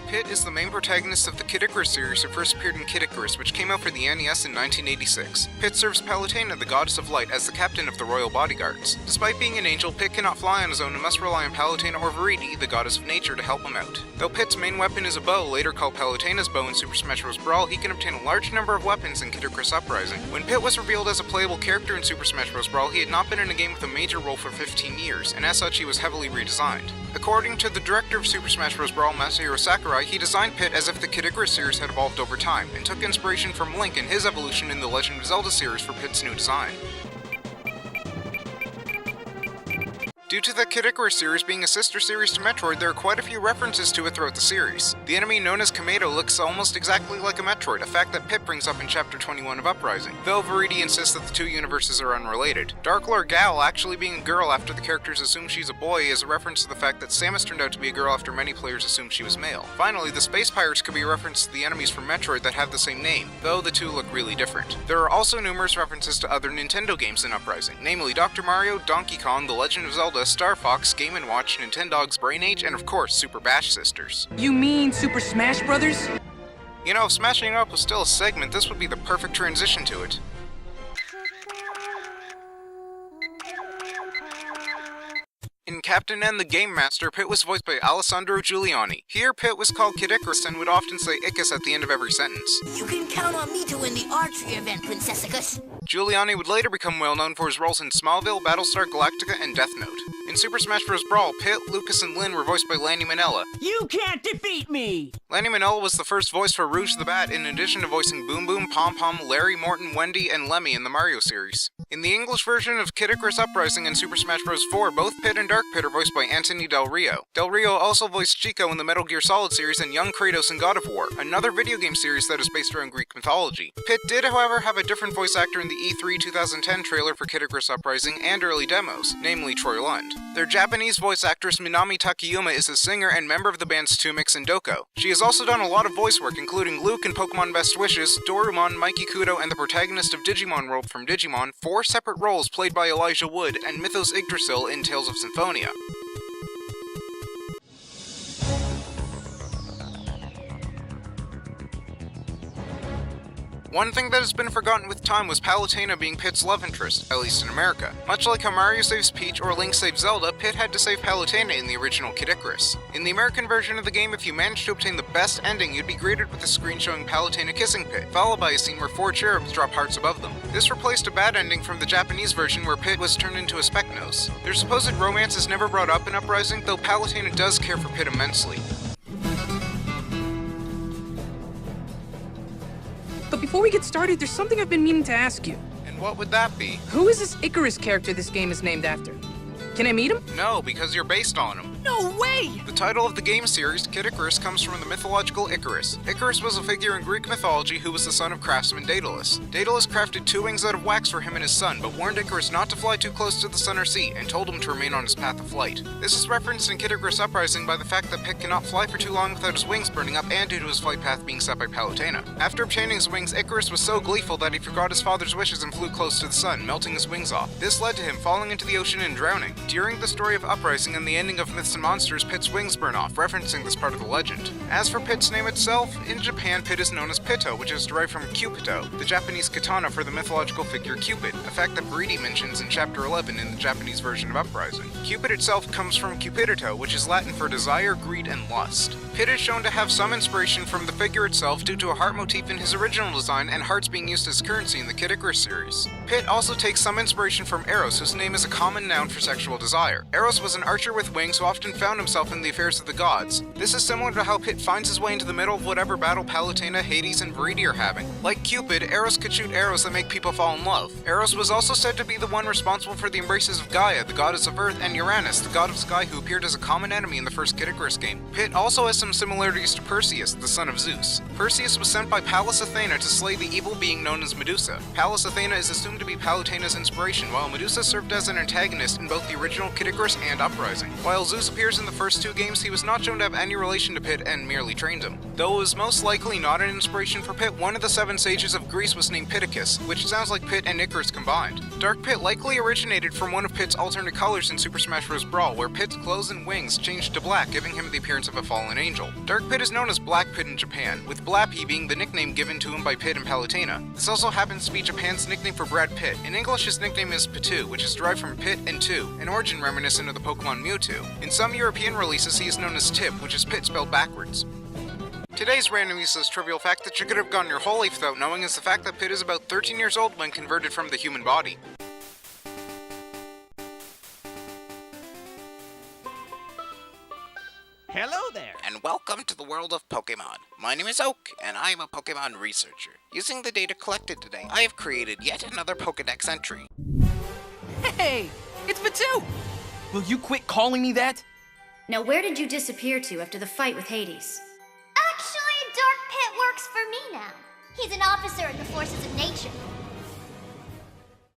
Pit is the main protagonist of the Kid Icarus series who first appeared in Kid Icarus, which came out for the NES in 1986. Pit serves Palutena, the goddess of light, as the captain of the royal bodyguards. Despite being an angel, Pit cannot fly on his own and must rely on Palutena or Viridi, the goddess of nature, to help him out. Though Pit's main weapon is a bow, later called Palutena's bow in Super Smash Bros. Brawl, he can obtain a large number of weapons in Kid Icarus Uprising. When Pit was revealed as a playable character in Super Smash Bros. Brawl, he had not been in a game with a major role for 15 years, and as such he was heavily redesigned. According to the director of Super Smash Bros. Brawl, Masahiro Sakurai, he designed Pit as if the Kid Icarus series had evolved over time, and took inspiration from Link and his evolution in the Legend of Zelda series for Pit's new design. Due to the Kid Icarus series being a sister series to Metroid, there are quite a few references to it throughout the series. The enemy known as Kameto looks almost exactly like a Metroid, a fact that Pit brings up in Chapter 21 of Uprising, though Viridi insists that the two universes are unrelated. Dark Lord Gal actually being a girl after the characters assume she's a boy is a reference to the fact that Samus turned out to be a girl after many players assumed she was male. Finally, the Space Pirates could be a reference to the enemies from Metroid that have the same name, though the two look really different. There are also numerous references to other Nintendo games in Uprising, namely Dr. Mario, Donkey Kong, The Legend of Zelda, Star Fox, Game & Watch, Nintendogs, Brain Age, and of course, Super Bash Sisters. You mean Super Smash Brothers? You know, if Smashing Up was still a segment, this would be the perfect transition to it. In Captain N the Game Master, Pit was voiced by Alessandro Giuliani. Here, Pit was called Kid Icarus and would often say Icus at the end of every sentence. You can count on me to win the archery event, Princessicus. Giuliani would later become well known for his roles in Smallville, Battlestar Galactica, and Death Note. In Super Smash Bros. Brawl, Pit, Lucas, and Lyn were voiced by Lanny Minella. You can't defeat me! Lanny Minella was the first voice for Rouge the Bat, in addition to voicing Boom Boom, Pom Pom, Larry, Morton, Wendy, and Lemmy in the Mario series. In the English version of Kid Icarus Uprising and Super Smash Bros. 4, both Pit and Dark Pit are voiced by Anthony Del Rio. Del Rio also voiced Chico in the Metal Gear Solid series and young Kratos in God of War, another video game series that is based around Greek mythology. Pit did, however, have a different voice actor in the E3 2010 trailer for Kid Icarus Uprising and early demos, namely Troy Lund. Their Japanese voice actress Minami Takayuma is a singer and member of the bands Tumix and Doko. She has also done a lot of voice work, including Luke in Pokemon Best Wishes, Dorumon, Mikey Kudo, and the protagonist of Digimon World from Digimon, 4 separate roles played by Elijah Wood, and Mythos Yggdrasil in Tales of Symphonia. One thing that has been forgotten with time was Palutena being Pit's love interest, at least in America. Much like how Mario saves Peach or Link saves Zelda, Pit had to save Palutena in the original Kid Icarus. In the American version of the game, if you managed to obtain the best ending, you'd be greeted with a screen showing Palutena kissing Pit, followed by a scene where 4 cherubs drop hearts above them. This replaced a bad ending from the Japanese version where Pit was turned into a Specknose. Their supposed romance is never brought up in Uprising, though Palutena does care for Pit immensely. But before we get started, there's something I've been meaning to ask you. And what would that be? Who is this Icarus character this game is named after? Can I meet him? No, because you're based on him. No way! The title of the game series, Kid Icarus, comes from the mythological Icarus. Icarus was a figure in Greek mythology who was the son of craftsman Daedalus. Daedalus crafted 2 wings out of wax for him and his son, but warned Icarus not to fly too close to the sun or sea, and told him to remain on his path of flight. This is referenced in Kid Icarus Uprising by the fact that Pit cannot fly for too long without his wings burning up and due to his flight path being set by Palutena. After obtaining his wings, Icarus was so gleeful that he forgot his father's wishes and flew close to the sun, melting his wings off. This led to him falling into the ocean and drowning. During the story of Uprising and the ending of Myths and Monsters, Pit's wings burn off, referencing this part of the legend. As for Pit's name itself, in Japan Pit is known as Pitto, which is derived from Cupito, the Japanese katana for the mythological figure Cupid, a fact that Viridi mentions in Chapter 11 in the Japanese version of Uprising. Cupid itself comes from Cupidito, which is Latin for desire, greed, and lust. Pit is shown to have some inspiration from the figure itself due to a heart motif in his original design and hearts being used as currency in the Kid Icarus series. Pit also takes some inspiration from Eros, whose name is a common noun for sexual desire. Eros was an archer with wings who often found himself in the affairs of the gods. This is similar to how Pit finds his way into the middle of whatever battle Palutena, Hades, and Viridi are having. Like Cupid, Eros could shoot arrows that make people fall in love. Eros was also said to be the one responsible for the embraces of Gaia, the goddess of Earth, and Uranus, the god of sky who appeared as a common enemy in the first Kid Icarus game. Pit also has some similarities to Perseus, the son of Zeus. Perseus was sent by Pallas Athena to slay the evil being known as Medusa. Pallas Athena is assumed to be Palutena's inspiration, while Medusa served as an antagonist in both the original Kid Icarus and Uprising. While Zeus Nicklas appears in the first two games, he was not shown to have any relation to Pit and merely trained him. Though it was most likely not an inspiration for Pit, one of the 7 sages of Greece was named Pittacus, which sounds like Pit and Icarus combined. Dark Pit likely originated from one of Pit's alternate colors in Super Smash Bros. Brawl, where Pit's clothes and wings changed to black, giving him the appearance of a fallen angel. Dark Pit is known as Black Pit in Japan, with Blappy being the nickname given to him by Pit and Palutena. This also happens to be Japan's nickname for Brad Pitt. In English, his nickname is Pitu, which is derived from Pit and Tu, an origin reminiscent of the Pokemon Mewtwo. In some European releases, he is known as Tip, which is Pit spelled backwards. Today's random useless trivial fact that you could have gone your whole life without knowing is the fact that Pit is about 13 years old when converted from the human body. Hello there! And welcome to the world of Pokemon. My name is Oak, and I am a Pokemon researcher. Using the data collected today, I have created yet another Pokedex entry. Hey! It's Pitu! Will you quit calling me that? Now where did you disappear to after the fight with Hades? Actually, Dark Pit works for me now. He's an officer in the forces of nature.